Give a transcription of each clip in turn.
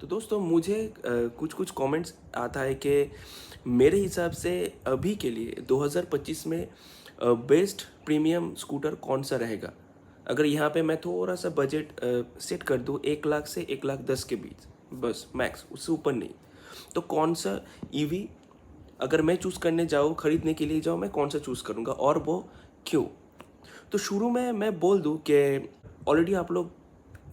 तो दोस्तों मुझे कुछ कुछ कमेंट्स आता है कि मेरे हिसाब से अभी के लिए 2025 में बेस्ट प्रीमियम स्कूटर कौन सा रहेगा। अगर यहाँ पे मैं थोड़ा सा बजट सेट कर दूँ 1 लाख से 1 लाख 10 के बीच, बस मैक्स, उससे ऊपर नहीं, तो कौन सा ईवी अगर मैं चूज़ करने जाऊँ, खरीदने के लिए जाऊँ, मैं कौन सा चूज़ करूँगा और वो क्यों। तो शुरू में मैं बोल दूँ कि ऑलरेडी आप लोग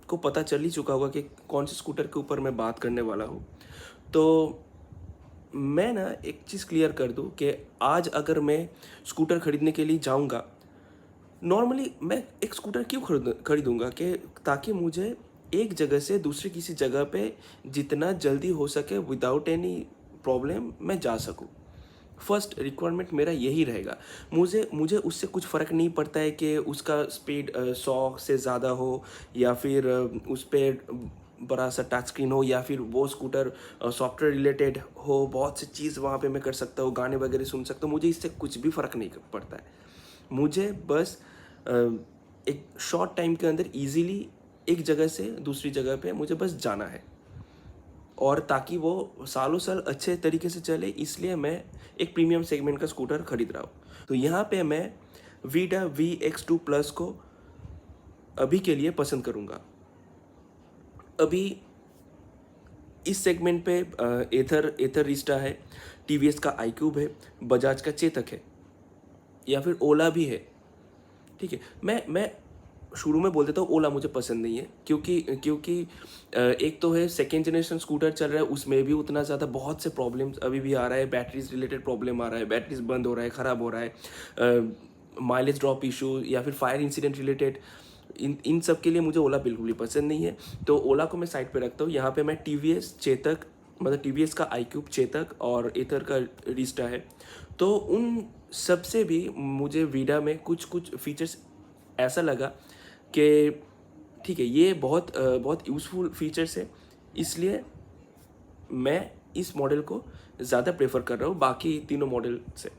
को पता चल ही चुका होगा कि कौन से स्कूटर के ऊपर मैं बात करने वाला हूँ। तो मैं ना एक चीज़ क्लियर कर दूँ कि आज अगर मैं स्कूटर खरीदने के लिए जाऊँगा, नॉर्मली मैं एक स्कूटर क्यों खरीदूँगा कि ताकि मुझे एक जगह से दूसरी किसी जगह पे जितना जल्दी हो सके विदाउट एनी प्रॉब्लम मैं जा सकूँ। फर्स्ट रिक्वायरमेंट मेरा यही रहेगा। मुझे मुझे उससे कुछ फ़र्क नहीं पड़ता है कि उसका स्पीड 100 से ज़्यादा हो या फिर उस पे बड़ा सा टच स्क्रीन हो या फिर वो स्कूटर सॉफ्टवेयर रिलेटेड हो, बहुत सी चीज़ वहाँ पे मैं कर सकता हूँ, गाने वगैरह सुन सकता हूँ, मुझे इससे कुछ भी फ़र्क नहीं पड़ता है। मुझे बस अ, एक शॉर्ट टाइम के अंदर ईज़िली एक जगह से दूसरी जगह पे मुझे बस जाना है और ताकि वो सालों साल अच्छे तरीके से चले, इसलिए मैं एक प्रीमियम सेगमेंट का स्कूटर खरीद रहा हूँ। तो यहाँ पे मैं वीडा VX2 प्लस को अभी के लिए पसंद करूँगा। अभी इस सेगमेंट पे एथर एथर रिस्टा है, टीवीएस का iQube है, बजाज का चेतक है या फिर ओला भी है। ठीक है, मैं शुरू में बोल देता हूँ ओला मुझे पसंद नहीं है, क्योंकि क्योंकि एक तो है सेकेंड जनरेशन स्कूटर चल रहा है, उसमें भी उतना ज़्यादा बहुत से प्रॉब्लम्स अभी भी आ रहा है, बैटरीज रिलेटेड प्रॉब्लम आ रहा है, बैटरीज बंद हो रहा है, ख़राब हो रहा है, माइलेज ड्रॉप इशू या फिर फायर इंसिडेंट रिलेटेड, इन इन सब के लिए मुझे ओला बिल्कुल भी पसंद नहीं है। तो ओला को मैं साइड पे रखता हूँ। यहाँ पे मैं टीवीएस चेतक, मतलब टीवीएस का iQube, चेतक और एथर का रिस्टा है। तो उन सबसे भी मुझे वीडा में कुछ कुछ फीचर्स ऐसा लगा कि ठीक है, ये बहुत यूज़फुल फीचर्स है, इसलिए मैं इस मॉडल को ज़्यादा प्रेफर कर रहा हूँ बाकी तीनों मॉडल से।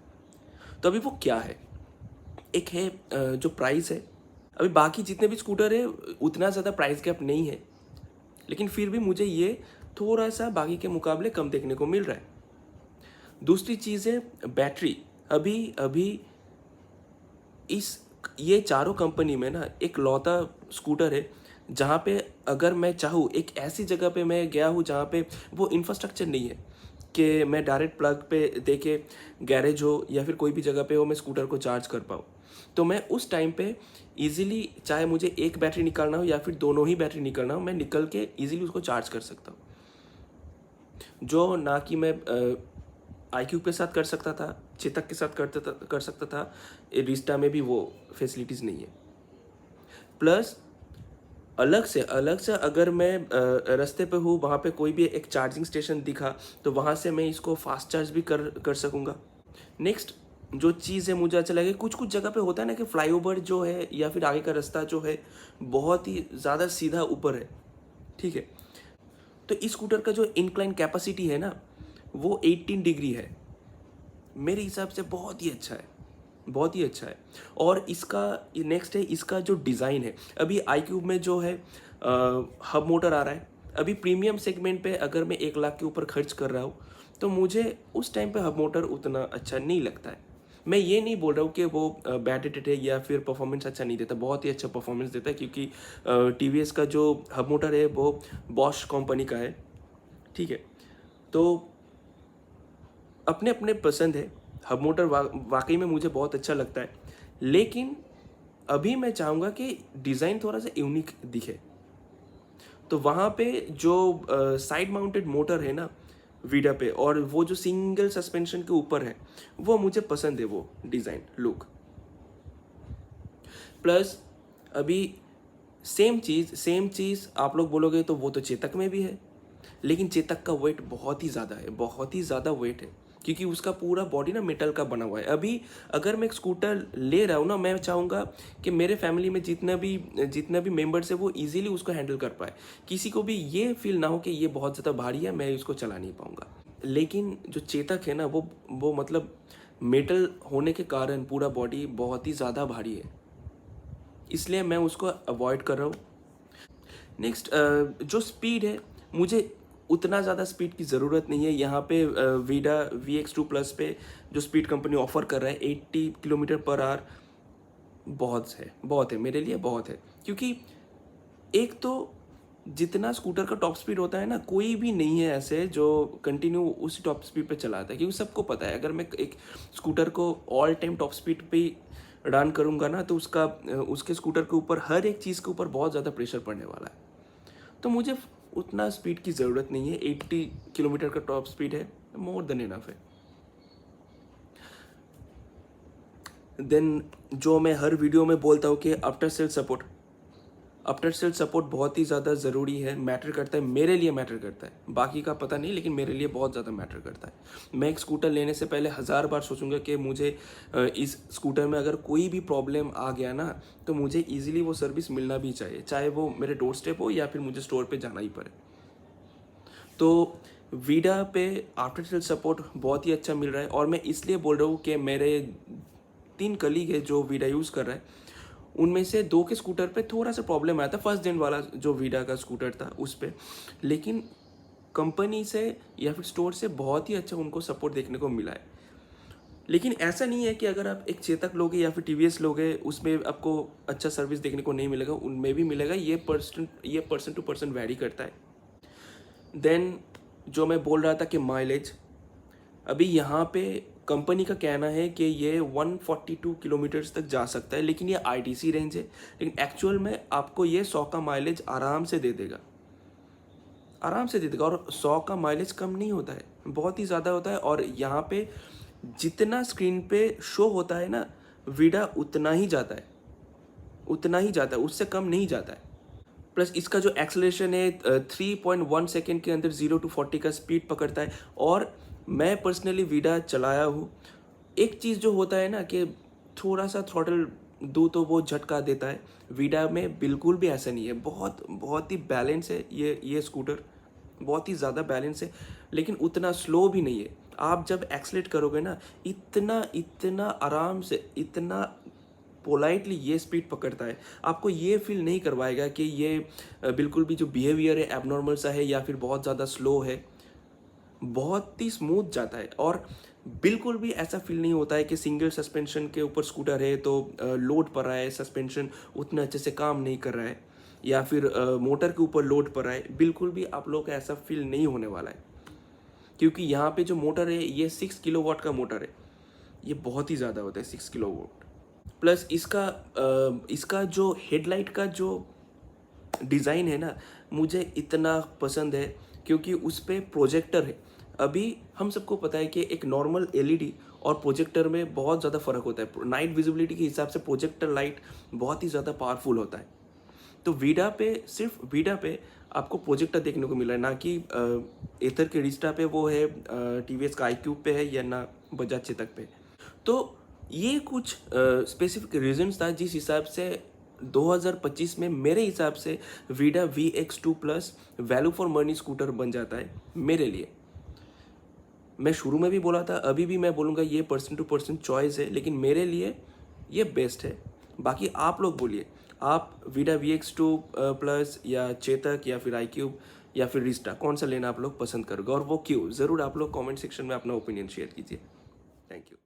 तो अभी वो क्या है, एक है जो प्राइस है। अभी बाकी जितने भी स्कूटर है उतना ज़्यादा प्राइस गैप नहीं है, लेकिन फिर भी मुझे ये थोड़ा सा बाकी के मुकाबले कम देखने को मिल रहा है। दूसरी चीज़ है बैटरी। अभी अभी इस ये चारों कंपनी में ना एक लौता स्कूटर है जहाँ पे अगर मैं चाहूँ, एक ऐसी जगह पे मैं गया हूँ जहाँ पे वो इंफ्रास्ट्रक्चर नहीं है कि मैं डायरेक्ट प्लग पे दे के गैरेज हो या फिर कोई भी जगह पे हो मैं स्कूटर को चार्ज कर पाऊँ। तो मैं उस टाइम पे इजीली, चाहे मुझे एक बैटरी निकालना हो या फिर दोनों ही बैटरी निकालना हो, मैं निकल के इजीली उसको चार्ज कर सकता हूँ, जो ना कि मैं iQube के साथ कर सकता था, चेतक के साथ कर सकता था, रिस्टा में भी वो फैसिलिटीज़ नहीं है। प्लस अलग से अगर मैं रास्ते पे हूँ, वहाँ पे कोई भी एक चार्जिंग स्टेशन दिखा तो वहाँ से मैं इसको फास्ट चार्ज भी कर सकूँगा। नेक्स्ट जो चीज़ है मुझे अच्छा लगे, कुछ कुछ जगह पे होता है ना कि फ्लाईओवर जो है या फिर आगे का रास्ता जो है बहुत ही ज़्यादा सीधा ऊपर है, ठीक है। तो इस स्कूटर का जो इंक्लाइन कैपेसिटी है ना, वो 18 डिग्री है। मेरे हिसाब से बहुत ही अच्छा है, बहुत ही अच्छा है। और इसका नेक्स्ट है इसका जो डिज़ाइन है। अभी iQube में जो है हब मोटर आ रहा है। अभी प्रीमियम सेगमेंट पे अगर मैं 1 लाख के ऊपर खर्च कर रहा हूँ तो मुझे उस टाइम पे हब मोटर उतना अच्छा नहीं लगता है। मैं ये नहीं बोल रहा हूँ कि वो बैड रेटेड है या फिर परफॉर्मेंस अच्छा नहीं देता, बहुत ही अच्छा परफॉर्मेंस देता है, क्योंकि टीवीएस का जो हब मोटर है वो बॉश कंपनी का है, ठीक है। तो अपने अपने पसंद है। हब मोटर वाकई में मुझे बहुत अच्छा लगता है, लेकिन अभी मैं चाहूँगा कि डिज़ाइन थोड़ा सा यूनिक दिखे। तो वहाँ पे जो साइड माउंटेड मोटर है ना वीडा पे, और वो जो सिंगल सस्पेंशन के ऊपर है, वो मुझे पसंद है, वो डिज़ाइन लुक। प्लस अभी सेम चीज़ आप लोग बोलोगे तो वो तो चेतक में भी है, लेकिन चेतक का वेट बहुत ही ज़्यादा है, बहुत ही ज़्यादा वेट है, क्योंकि उसका पूरा बॉडी ना मेटल का बना हुआ है। अभी अगर मैं एक स्कूटर ले रहा हूँ ना, मैं चाहूँगा कि मेरे फैमिली में जितना भी मेंबर्स है वो इजीली उसको हैंडल कर पाए, किसी को भी ये फील ना हो कि ये बहुत ज़्यादा भारी है, मैं इसको चला नहीं पाऊँगा। लेकिन जो चेतक है ना, वो मतलब मेटल होने के कारण पूरा बॉडी बहुत ही ज़्यादा भारी है, इसलिए मैं उसको अवॉइड कर रहा हूँ। नेक्स्ट जो स्पीड है, मुझे उतना ज़्यादा स्पीड की ज़रूरत नहीं है। यहाँ पे वीडा VX2 प्लस पे जो स्पीड कंपनी ऑफर कर रहा है 80 किलोमीटर पर आवर, बहुत है मेरे लिए, बहुत है। क्योंकि एक तो जितना स्कूटर का टॉप स्पीड होता है ना, कोई भी नहीं है ऐसे जो कंटिन्यू उसी टॉप स्पीड पे चलाता है। क्योंकि सबको पता है अगर मैं एक स्कूटर को ऑल टाइम टॉप स्पीड पे रन करूँगा ना, तो उसके स्कूटर के ऊपर हर एक चीज़ के ऊपर बहुत ज़्यादा प्रेशर पड़ने वाला है। तो मुझे उतना स्पीड की ज़रूरत नहीं है। 80 किलोमीटर का टॉप स्पीड है, मोर देन इनफ है। देन जो मैं हर वीडियो में बोलता हूँ कि आफ्टर सेल सपोर्ट बहुत ही ज़्यादा ज़रूरी है, मैटर करता है, मेरे लिए मैटर करता है। बाकी का पता नहीं, लेकिन मेरे लिए बहुत ज़्यादा मैटर करता है। मैं एक स्कूटर लेने से पहले 1000 बार सोचूंगा कि मुझे इस स्कूटर में अगर कोई भी प्रॉब्लम आ गया ना, तो मुझे ईजिली वो सर्विस मिलना भी चाहिए, चाहे वो मेरे डोर स्टेप हो या फिर मुझे स्टोर पर जाना ही पड़े। तो वीडा पे आफ्टर सेल सपोर्ट बहुत ही अच्छा मिल रहा है। और मैं इसलिए बोल रहा हूँ कि मेरे 3 कलीग है जो वीडा यूज़ कर रहा है, उनमें से 2 के स्कूटर पे थोड़ा सा प्रॉब्लम आया था फर्स्ट जेन वाला जो वीडा का स्कूटर था उस पे, लेकिन कंपनी से या फिर स्टोर से बहुत ही अच्छा उनको सपोर्ट देखने को मिला है। लेकिन ऐसा नहीं है कि अगर आप एक चेतक लोगे या फिर TVS लोगे उसमें आपको अच्छा सर्विस देखने को नहीं मिलेगा, उनमें भी मिलेगा। ये पर्सन टू पर्सन वैरी करता है। देन जो मैं बोल रहा था कि माइलेज, अभी यहाँ पे कंपनी का कहना है कि ये 142 किलोमीटर्स तक जा सकता है, लेकिन ये ITC रेंज है। लेकिन एक्चुअल में आपको ये 100 का माइलेज आराम से दे देगा, आराम से दे देगा। और 100 का माइलेज कम नहीं होता है, बहुत ही ज़्यादा होता है। और यहाँ पे जितना स्क्रीन पे शो होता है ना, वीडा उतना ही जाता है, उतना ही जाता है, उससे कम नहीं जाता है। प्लस इसका जो एक्सेलरेशन है 3.1 सेकेंड के अंदर 0 to 40 का स्पीड पकड़ता है। और मैं पर्सनली वीडा चलाया हूँ। एक चीज़ जो होता है ना कि थोड़ा सा थ्रॉटल दो तो वो झटका देता है, वीडा में बिल्कुल भी ऐसा नहीं है। बहुत बहुत ही बैलेंस है ये स्कूटर, बहुत ही ज़्यादा बैलेंस है, लेकिन उतना स्लो भी नहीं है। आप जब एक्सलेट करोगे ना, इतना इतना आराम से, इतना पोलाइटली ये स्पीड पकड़ता है, आपको ये फील नहीं करवाएगा कि ये बिल्कुल भी जो बिहेवियर है एबनॉर्मल सा है या फिर बहुत ज़्यादा स्लो है। बहुत ही स्मूथ जाता है। और बिल्कुल भी ऐसा फील नहीं होता है कि सिंगल सस्पेंशन के ऊपर स्कूटर है तो लोड पड़ रहा है, सस्पेंशन उतना अच्छे से काम नहीं कर रहा है, या फिर मोटर के ऊपर लोड पड़ रहा है। बिल्कुल भी आप लोग का ऐसा फील नहीं होने वाला है, क्योंकि यहाँ पे जो मोटर है ये 6 किलोवाट का मोटर है। ये बहुत ही ज़्यादा होता है 6 किलोवाट। प्लस इसका जो हेडलाइट का जो डिज़ाइन है ना, मुझे इतना पसंद है, क्योंकि उस पर प्रोजेक्टर है। अभी हम सबको पता है कि एक नॉर्मल LED और प्रोजेक्टर में बहुत ज़्यादा फ़र्क होता है। नाइट विजिबिलिटी के हिसाब से प्रोजेक्टर लाइट बहुत ही ज़्यादा पावरफुल होता है। तो वीडा पे, सिर्फ वीडा पे आपको प्रोजेक्टर देखने को मिल रहा है, ना कि एथर के रिस्टा पे वो है, TVS का iQube पे है, या ना बजाज चेतक पे। तो ये कुछ स्पेसिफिक रीजंस था जिस हिसाब से 2025 में मेरे हिसाब से Vida VX2 plus value for money scooter बन जाता है मेरे लिए। मैं शुरू में भी बोला था, अभी भी मैं बोलूँगा ये पर्सन टू पर्सन चॉइस है, लेकिन मेरे लिए ये बेस्ट है। बाकी आप लोग बोलिए, आप वीडा VX2 प्लस या चेतक या फिर iQube या फिर रिस्टा, कौन सा लेना आप लोग पसंद करोगे और वो क्यों? ज़रूर आप लोग कमेंट सेक्शन में अपना ओपिनियन शेयर कीजिए। Thank you.